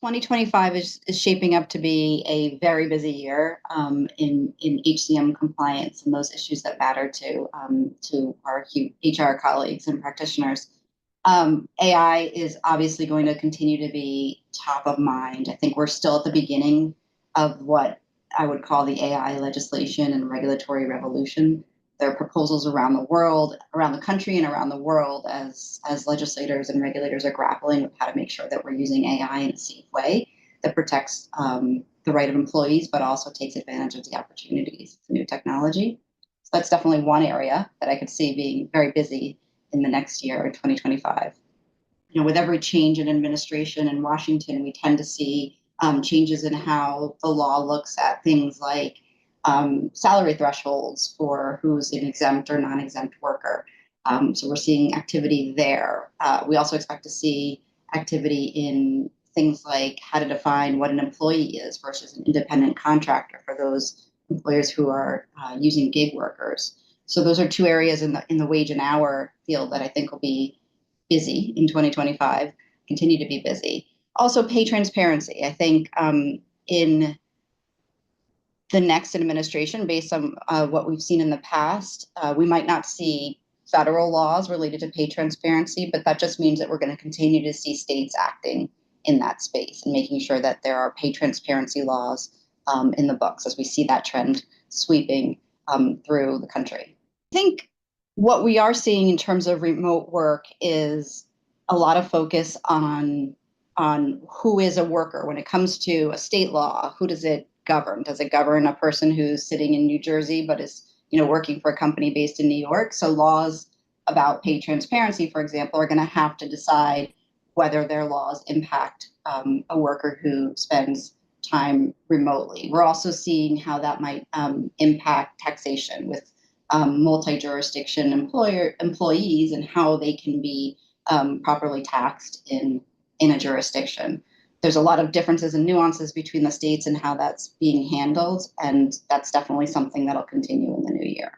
2025 is shaping up to be a very busy year in HCM compliance and those issues that matter to our HR colleagues and practitioners. AI is obviously going to continue to be top of mind. I think we're still at the beginning of what I would call the AI legislation and regulatory revolution. There are proposals around the world, around the country, and around the world as legislators and regulators are grappling with how to make sure that we're using AI in a safe way that protects the right of employees, but also takes advantage of the opportunities of new technology. So that's definitely one area that I could see being very busy in the next year, in 2025. With every change in administration in Washington, we tend to see changes in how the law looks at things like salary thresholds for who's an exempt or non-exempt worker. So we're seeing activity there. We also expect to see activity in things like how to define what an employee is versus an independent contractor for those employers who are using gig workers. So those are two areas in the wage and hour field that I think will be busy in 2025, continue to be busy. Also, pay transparency. I think in the next administration, based on what we've seen in the past, we might not see federal laws related to pay transparency, but that just means that we're going to continue to see states acting in that space and making sure that there are pay transparency laws in the books as we see that trend sweeping through the country. I think what we are seeing in terms of remote work is a lot of focus on who is a worker. When it comes to a state law, who does it govern? Does it govern a person who's sitting in New Jersey but is working for a company based in New York? So laws about pay transparency, for example, are going to have to decide whether their laws impact a worker who spends time remotely. We're also seeing how that might impact taxation with multi-jurisdiction employees and how they can be properly taxed in a jurisdiction. There's a lot of differences and nuances between the states and how that's being handled, and that's definitely something that'll continue in the new year.